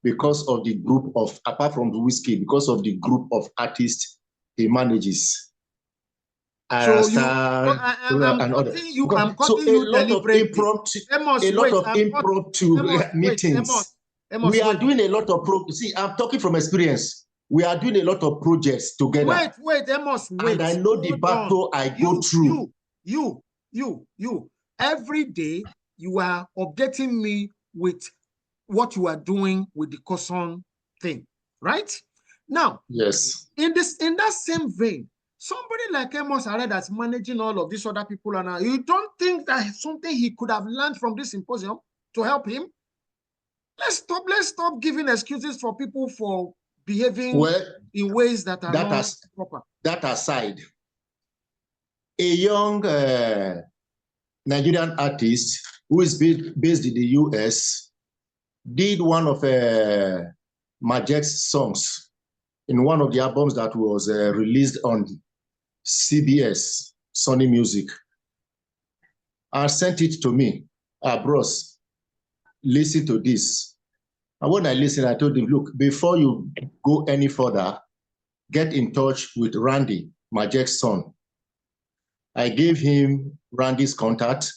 because of the group of, apart from the whiskey, because of the group of artists he manages. I understand. I'm cutting you deliberately. A lot of impromptu meetings. We are doing a lot of see, I'm talking from experience. We are doing a lot of projects together. Wait, Amos, wait. And I know the battle I go through. You. Every day, you are updating me with what you are doing with the Koson thing, right? Now, yes. In that same vein, somebody like Amos Are that's managing all of these other people, and you don't think that something he could have learned from this symposium to help him? Let's stop giving excuses for people for behaving in ways that are not proper. That aside, a young Nigerian artist who is based in the US did one of Majek's songs in one of the albums that was released on CBS, Sony Music, and sent it to me. Bros, listen to this. And when I listened, I told him, look, before you go any further, get in touch with Randy, Majek's son. I gave him Randy's contact,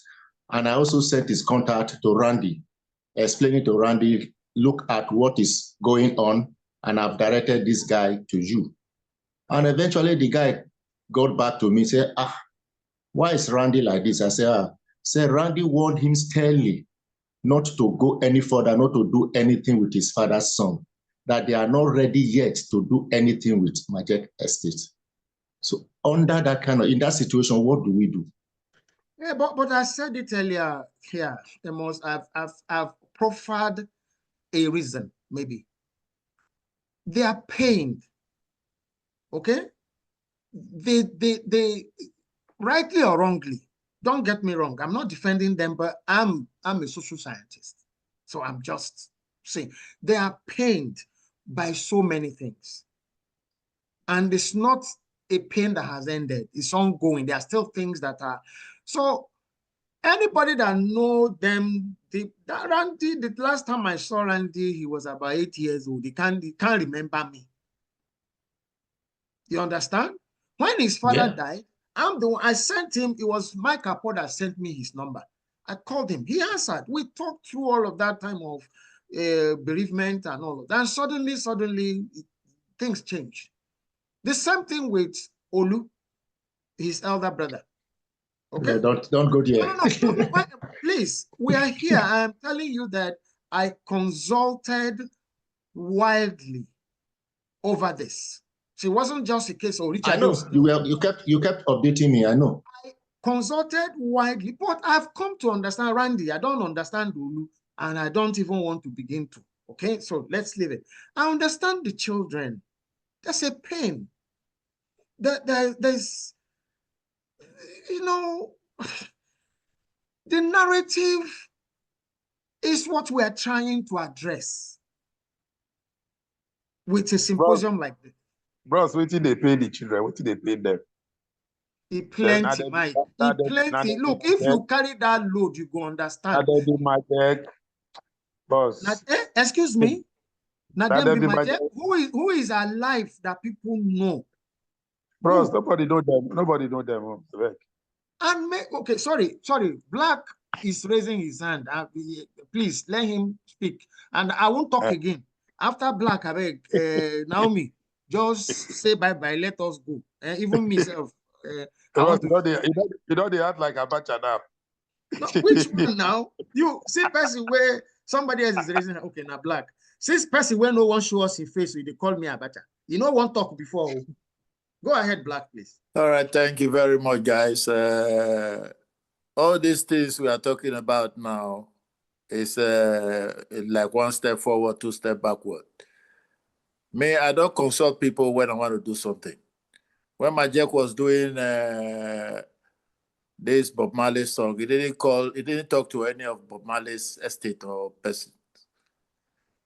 and I also sent his contact to Randy, explaining to Randy, look at what is going on, and I've directed this guy to you. And eventually the guy got back to me and said, why is Randy like this? I said, Randy warned him sternly not to go any further, not to do anything with his father's son, that they are not ready yet to do anything with Majek Estate. So under that in that situation, what do we do? Yeah, but I said it earlier here, Amos, I've proffered a reason, maybe. They are pained, okay? They rightly or wrongly, don't get me wrong, I'm not defending them, but I'm a social scientist. So I'm just saying, they are pained by so many things. And it's not a pain that has ended, it's ongoing. There are still things that are, so anybody that know them, Randy, the last time I saw Randy, he was about 8 years old. He can't remember me. You understand? When his father died, I'm the one, I sent him, it was Mike Apo that sent me his number. I called him, he answered. We talked through all of that time of bereavement and all of that. And suddenly, things changed. The same thing with Olu, his elder brother. Okay. No, don't go there. No, please. We are here. I am telling you that I consulted widely over this. So it wasn't just a case of Richie I know Adewusi. you kept updating me. I know. I consulted widely, but I've come to understand Randy. I don't understand Olu, and I don't even want to begin to. Okay, so let's leave it. I understand the children. There's a pain. There's, you know, the narrative is what we are trying to address with a symposium like this. Bros, what did they pay the children? What did they pay them? He plenty, Mike. He plenty. Look, if you carry that load, you go understand. Boss. Excuse me. Who is alive that people know? Bros, nobody know them. Nobody know them. And okay, sorry. Black is raising his hand. Please let him speak. And I won't talk again. After Black, I beg, Naomi, just say bye-bye. Let us go. Even myself. You know they act like Abacha now. No, which one now? You see person where somebody else is raising. Okay, now Black. Since person where no one show us in face, so they call me Abacha. You know one talk before. Go ahead, Black, please. All right, thank you very much, guys. All these things we are talking about now is like one step forward, two steps backward. I don't consult people when I want to do something. When Majek was doing this Bob Marley song, he didn't talk to any of Bob Marley's estate or person.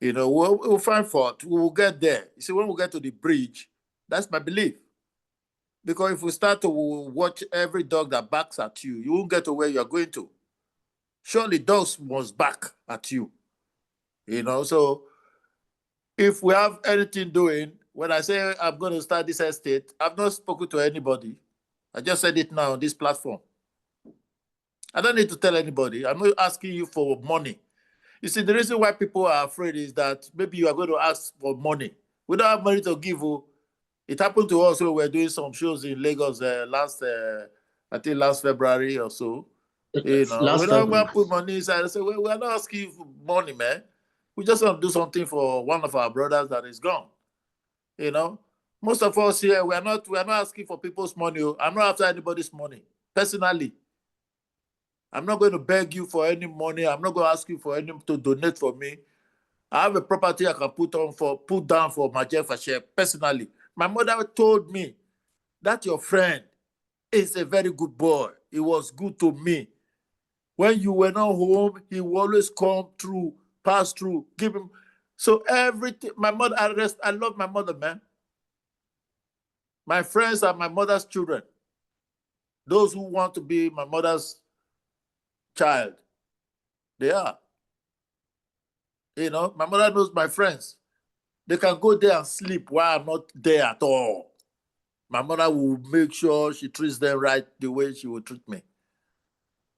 You know, we'll find fault. We will get there. You see, when we get to the bridge, that's my belief. Because if we start to watch every dog that barks at you, you won't get to where you're going to. Surely dogs must bark at you. You know, so if we have anything doing, when I say I'm going to start this estate, I've not spoken to anybody. I just said it now on this platform. I don't need to tell anybody. I'm not asking you for money. You see, the reason why people are afraid is that maybe you are going to ask for money. We don't have money to give you. It happened to us when we were doing some shows in Lagos I think last February or so. You know, we don't want to put money inside. I say, well, we're not asking you for money, man. We just want to do something for one of our brothers that is gone. You know, most of us here, we're not asking for people's money. I'm not after anybody's money. Personally, I'm not going to beg you for any money. I'm not going to ask you for any to donate for me. I have a property I can put down for Majek Fashek. Personally, my mother told me that your friend is a very good boy. He was good to me. When you were not home, he will always come through, pass through, give him. So everything, my mother, I love my mother, man. My friends are my mother's children. Those who want to be my mother's child, they are. You know, my mother knows my friends. They can go there and sleep while I'm not there at all. My mother will make sure she treats them right the way she will treat me.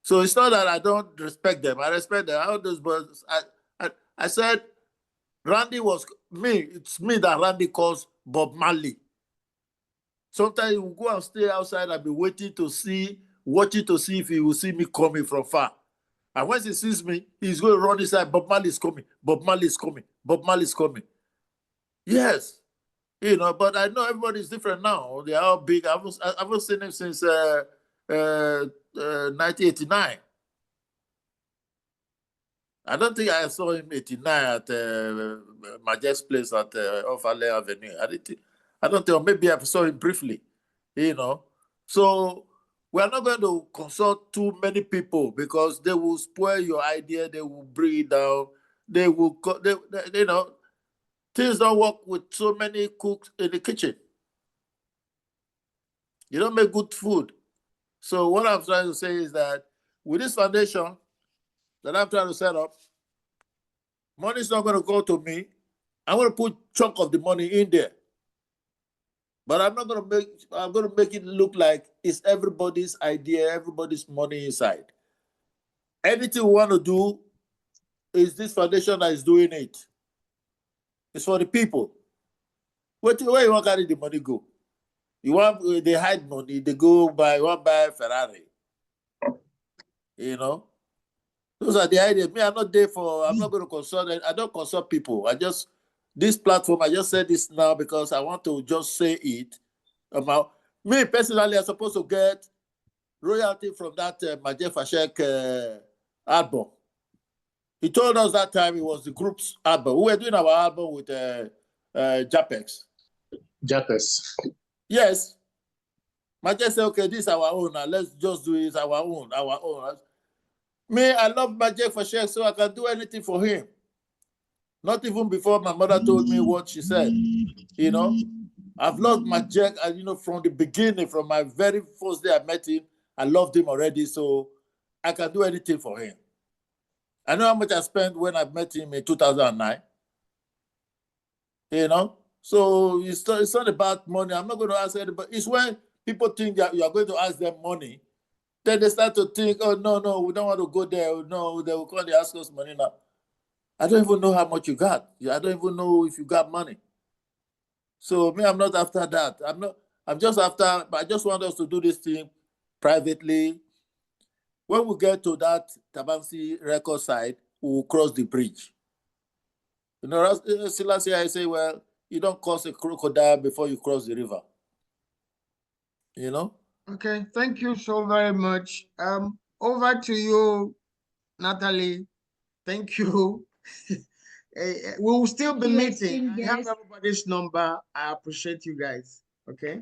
So it's not that I don't respect them. I respect them. All those brothers. I said, Randy was me. It's me that Randy calls Bob Marley. Sometimes he will go and stay outside and be watching to see if he will see me coming from far. And once he sees me, he's going to run inside. Bob Marley is coming. Bob Marley is coming. Bob Marley is coming. Yes. You know, but I know everybody's different now. They are all big. I haven't seen him since 1989. I don't think I saw him 89 at Majek's place at off Ale Avenue. I don't think, or maybe I saw him briefly, you know. So we are not going to consult too many people because they will spoil your idea. They will bring it down. They will, you know, things don't work with so many cooks in the kitchen. You don't make good food. So what I'm trying to say is that with this foundation that I'm trying to set up, money is not going to go to me. I'm going to put a chunk of the money in there. But I'm going to make it look like it's everybody's idea, everybody's money inside. Anything we want to do is this foundation that is doing it. It's for the people. Where you want to carry the money go? They hide money, they go buy, you want to buy a Ferrari. You know, those are the ideas. Me, I'm not there for. I'm not going to consult. I don't consult people. This platform. I just said this now because I want to just say it about me personally. I'm supposed to get royalty from that Majek Fashek album. He told us that time it was the group's album. We were doing our album with Japex. Japex. Yes. Majek said, okay, this is our own. Now let's just do it our own. Me, I love Majek Fashek, so I can do anything for him. Not even before my mother told me what she said. You know, I've loved Majek, and you know, from the beginning, from my very first day I met him, I loved him already, so I can do anything for him. I know how much I spent when I met him in 2009. You know, so it's not about money. I'm not going to ask anybody. It's when people think that you are going to ask them money, then they start to think, oh, no, we don't want to go there. No, they will come and ask us money now. I don't even know how much you got. I don't even know if you got money. So me, I'm not after that. I'm just after, but I just want us to do this thing privately. When we get to that Tabansi record side, we will cross the bridge. You know, Selassie, I say, well, you don't cross a crocodile before you cross the river. You know? Okay, thank you so very much. Over to you, Natalie. Thank you. We will still be meeting. I have everybody's number. I appreciate you guys. Okay.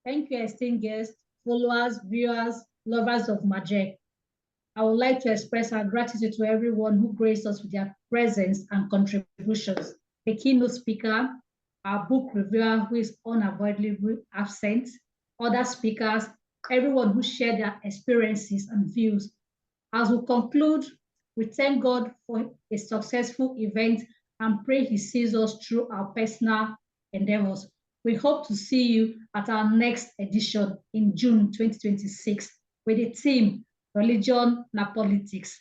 Thank you, esteemed guests, followers, viewers, lovers of Majek. I would like to express our gratitude to everyone who graced us with their presence and contributions. The keynote speaker, our book reviewer who is unavoidably absent, other speakers, everyone who shared their experiences and views. As we conclude, we thank God for a successful event and pray He sees us through our personal endeavors. We hope to see you at our next edition in June 2026 with the theme, Religion na Politics.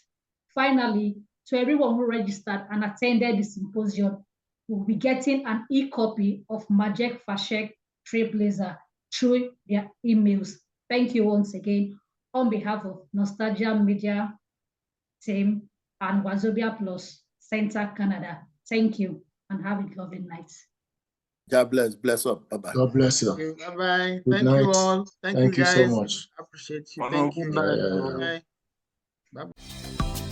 Finally, to everyone who registered and attended the symposium, we'll be getting an e-copy of Majek Fashek TRAILBLAZER through their emails. Thank you once again on behalf of Nostalgia Media team and Wazobia Plus Center Canada. Thank you and have a lovely night. God bless. Bless up. Bye-bye. God bless you. Bye-bye. Good Thank night. you all. Thank you guys. so much. I appreciate you. Thank you. Good night. Bye. Bye.